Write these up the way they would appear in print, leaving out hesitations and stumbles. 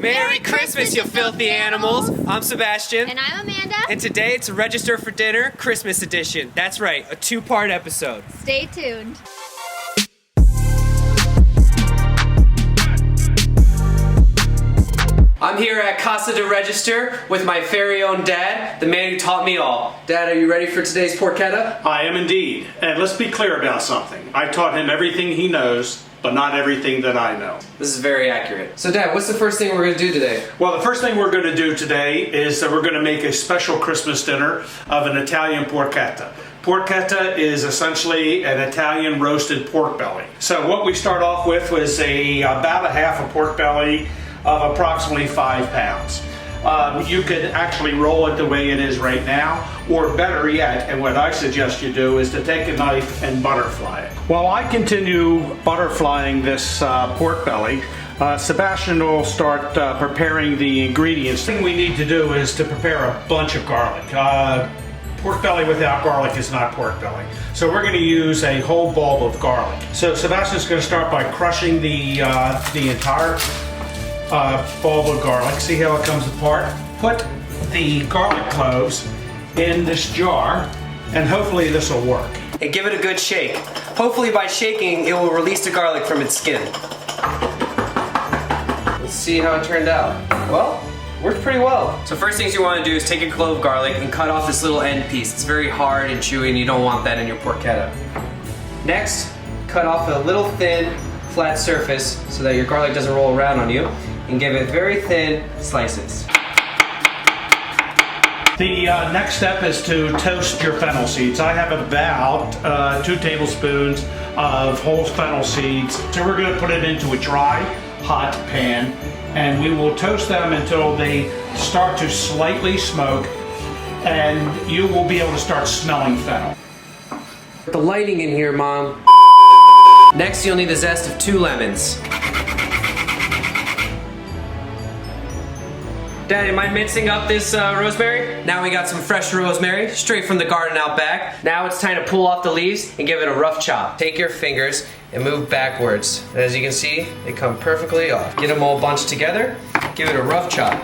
Merry Christmas, you filthy animals! I'm Sebastian. And I'm Amanda. And today it's Register for Dinner Christmas edition. That's right, a two-part episode. Stay tuned. I'm here at Casa de Register with my very own dad, the man who taught me all. Dad, are you ready for today's porchetta? I am indeed. And let's be clear about something. I taught him everything he knows, but not everything that I know. This is very accurate. So Dad, what's the first thing we're going to do today? Well, the first thing we're going to do today is that we're going to make a special Christmas dinner of an Italian porchetta. Porchetta is essentially an Italian roasted pork belly. So what we start off with was about a half a pork belly of approximately 5 pounds. You could actually roll it the way it is right now, or better yet, and what I suggest you do, is to take a knife and butterfly it. While I continue butterflying this pork belly, Sebastian will start preparing the ingredients. The thing we need to do is to prepare a bunch of garlic. Pork belly without garlic is not pork belly. So we're going to use a whole bulb of garlic. So Sebastian's going to start by crushing the entire bulb of garlic. See how it comes apart? Put the garlic cloves in this jar, and hopefully this will work. And give it a good shake. Hopefully by shaking, it will release the garlic from its skin. Let's see how it turned out. Well, worked pretty well. So first things you want to do is take a clove of garlic and cut off this little end piece. It's very hard and chewy and you don't want that in your porchetta. Next, cut off a little thin, flat surface so that your garlic doesn't roll around on you, and give it very thin slices. The next step is to toast your fennel seeds. I have about 2 tablespoons of whole fennel seeds. So we're going to put it into a dry, hot pan, and we will toast them until they start to slightly smoke, and you will be able to start smelling fennel. The lighting in here, Mom. Next, you'll need the zest of 2 lemons. Dad, am I mincing up this rosemary? Now we got some fresh rosemary, straight from the garden out back. Now it's time to pull off the leaves and give it a rough chop. Take your fingers and move backwards. And as you can see, they come perfectly off. Get them all bunched together, give it a rough chop.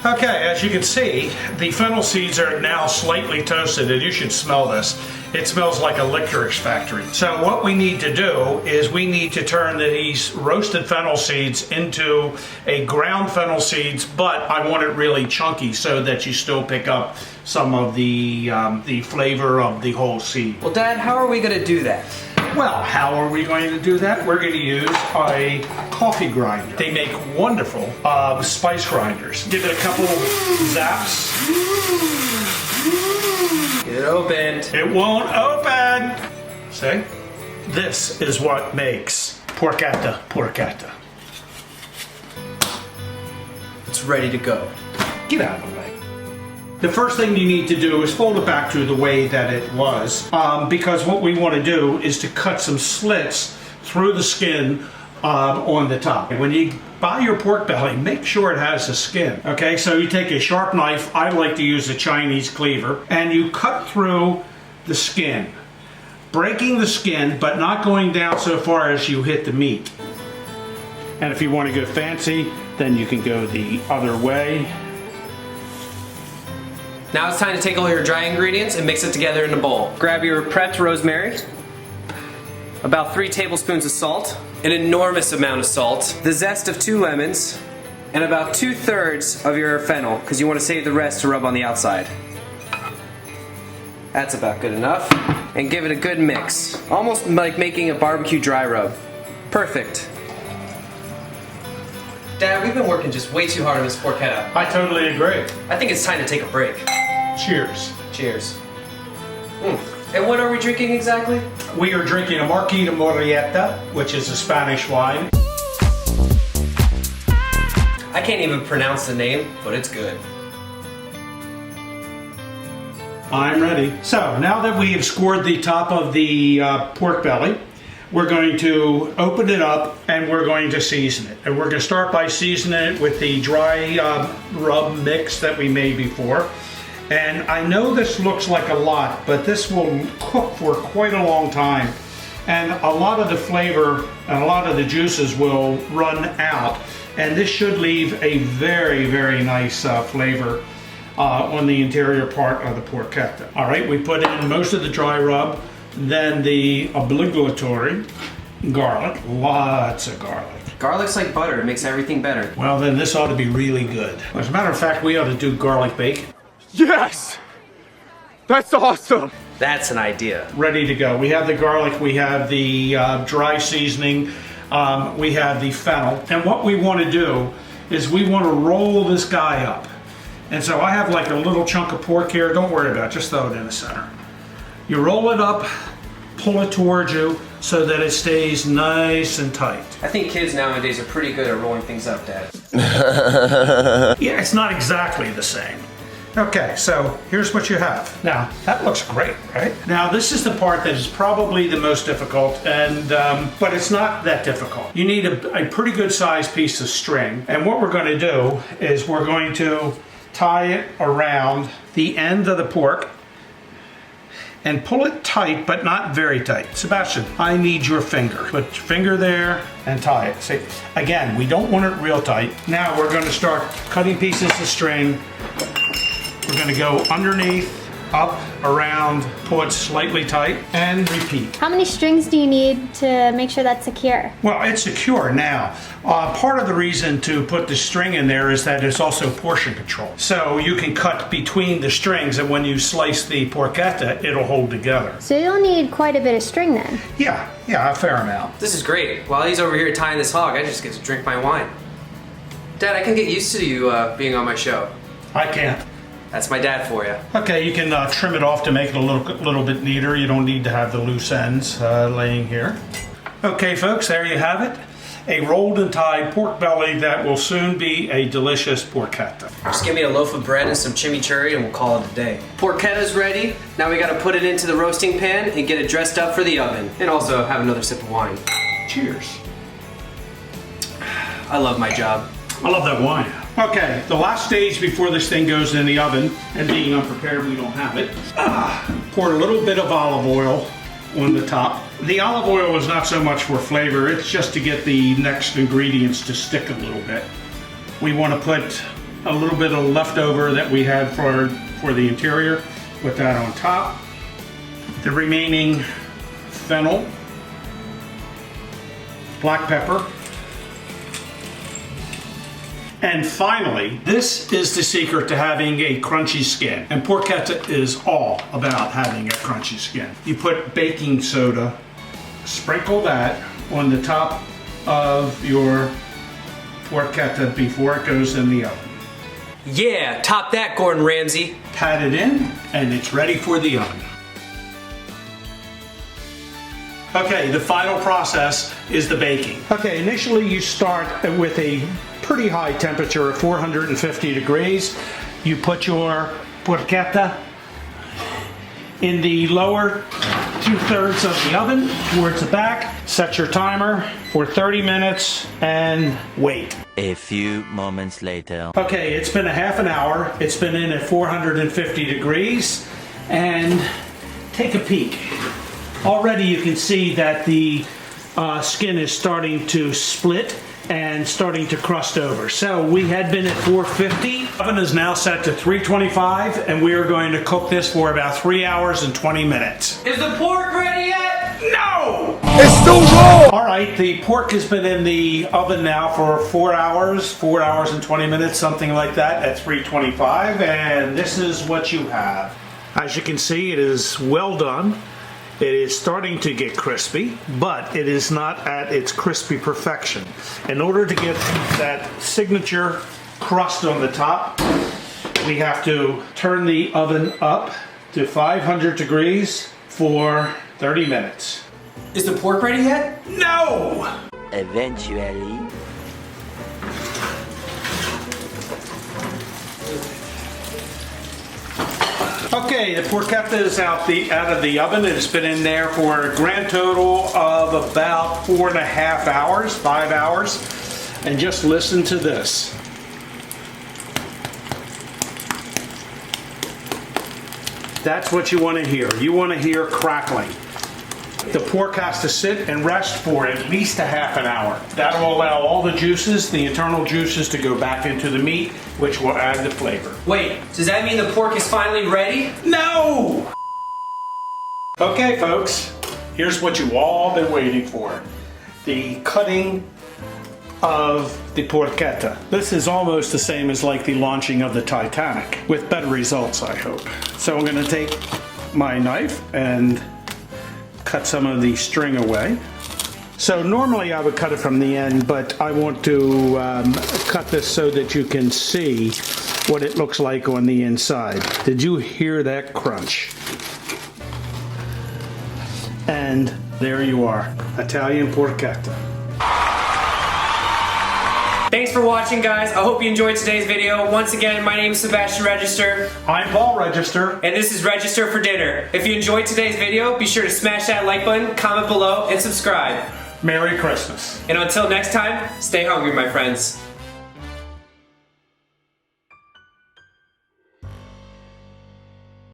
Okay, as you can see, the fennel seeds are now slightly toasted, and you should smell this. It smells like a licorice factory. So what we need to do is we need to turn these roasted fennel seeds into a ground fennel seeds, but I want it really chunky so that you still pick up some of the flavor of the whole seed. Well, Dad, how are we gonna do that? Well, how are we going to do that? We're going to use a coffee grinder. They make wonderful spice grinders. Give it a couple of zaps. Get it opened. It won't open. See? This is what makes porchetta porchetta. It's ready to go. Get out of the way. The first thing you need to do is fold it back to the way that it was, because what we want to do is to cut some slits through the skin on the top. When you buy your pork belly, make sure it has a skin. Okay, so you take a sharp knife, I like to use a Chinese cleaver, and you cut through the skin, breaking the skin but not going down so far as you hit the meat. And if you want to go fancy, then you can go the other way. Now it's time to take all your dry ingredients and mix it together in a bowl. Grab your prepped rosemary, about 3 tablespoons of salt, an enormous amount of salt, the zest of 2 lemons, and about 2/3 of your fennel, because you want to save the rest to rub on the outside. That's about good enough. And give it a good mix. Almost like making a barbecue dry rub. Perfect. Dad, we've been working just way too hard on this porchetta. I totally agree. I think it's time to take a break. Cheers. Cheers. And what are we drinking exactly? We are drinking a Marquis de Porchetta, which is a Spanish wine. I can't even pronounce the name, but it's good. I'm ready. So now that we have scored the top of the pork belly, we're going to open it up and we're going to season it. And we're going to start by seasoning it with the dry rub mix that we made before. And I know this looks like a lot, but this will cook for quite a long time. and a lot of the flavor and a lot of the juices will run out, and this should leave a very, very nice flavor on the interior part of the porchetta. All right, we put in most of the dry rub, then the obligatory garlic, lots of garlic. Garlic's like butter, it makes everything better. Well, then this ought to be really good. As a matter of fact, we ought to do garlic bacon. Yes! That's awesome! That's an idea. Ready to go. We have the garlic, we have the dry seasoning, we have the fennel. And what we want to do is we want to roll this guy up. And so I have like a little chunk of pork here. Don't worry about it, just throw it in the center. You roll it up, pull it towards you so that it stays nice and tight. I think kids nowadays are pretty good at rolling things up, Dad. Yeah, it's not exactly the same. Okay, so here's what you have. Now, that looks great, right? Now, this is the part that is probably the most difficult, and but it's not that difficult. You need a pretty good sized piece of string, and what we're going to do is we're going to tie it around the end of the pork and pull it tight, but not very tight. Sebastian, I need your finger. Put your finger there and tie it. See, again, we don't want it real tight. Now we're going to start cutting pieces of string. We're going to go underneath, up, around, pull it slightly tight, and repeat. How many strings do you need to make sure that's secure? Well, it's secure now. Part of the reason to put the string in there is that it's also portion control. So you can cut between the strings, and when you slice the porchetta, it'll hold together. So you'll need quite a bit of string then. Yeah, a fair amount. This is great. While he's over here tying this hog, I just get to drink my wine. Dad, I can get used to you being on my show. I can't. That's my dad for you. Okay, you can trim it off to make it a little bit neater. You don't need to have the loose ends laying here. Okay, folks, there you have it. A rolled and tied pork belly that will soon be a delicious porchetta. Just give me a loaf of bread and some chimichurri and we'll call it a day. Porchetta's ready. Now we gotta put it into the roasting pan and get it dressed up for the oven. And also have another sip of wine. Cheers. I love my job. I love that wine. Okay, the last stage before this thing goes in the oven, and being unprepared, we don't have it. Pour a little bit of olive oil on the top. The olive oil is not so much for flavor, it's just to get the next ingredients to stick a little bit. We want to put a little bit of leftover that we had for the interior, put that on top. The remaining fennel, black pepper, and finally, this is the secret to having a crunchy skin. And porchetta is all about having a crunchy skin. You put baking soda, sprinkle that on the top of your porchetta before it goes in the oven. Yeah, top that, Gordon Ramsay. Pat it in, and it's ready for the oven. Okay, the final process is the baking. Okay, initially you start with a pretty high temperature of 450 degrees. You put your porchetta in the lower 2/3 of the oven towards the back. Set your timer for 30 minutes and wait. A few moments later. Okay, it's been a half an hour. It's been in at 450 degrees, and take a peek. Already you can see that the skin is starting to split and starting to crust over. So we had been at 450. The oven is now set to 325, and we are going to cook this for about 3 hours and 20 minutes. Is the pork ready yet? No! It's still raw! All right, the pork has been in the oven now for 4 hours and 20 minutes, something like that, at 325, and this is what you have. As you can see, it is well done. It is starting to get crispy, but it is not at its crispy perfection. In order to get that signature crust on the top, we have to turn the oven up to 500 degrees for 30 minutes. Is the pork ready yet? No! Eventually. Okay, the porchetta is out of the oven. It's been in there for a grand total of about 4.5 hours, 5 hours. And just listen to this. That's what you want to hear. You want to hear crackling. The pork has to sit and rest for at least a half an hour. That'll allow all the juices, the internal juices, to go back into the meat, which will add the flavor. Wait, does that mean the pork is finally ready? No! Okay, folks, here's what you've all been waiting for. The cutting of the porchetta. This is almost the same as like the launching of the Titanic, with better results, I hope. So I'm going to take my knife and cut some of the string away. So normally I would cut it from the end, but I want to cut this so that you can see what it looks like on the inside. Did you hear that crunch? And there you are, Italian porchetta. Thanks for watching, guys. I hope you enjoyed today's video. Once again, my name is Sebastian Regester. I'm Paul Regester. And this is Register for Dinner. If you enjoyed today's video, be sure to smash that like button, comment below, and subscribe. Merry Christmas. And until next time, stay hungry, my friends.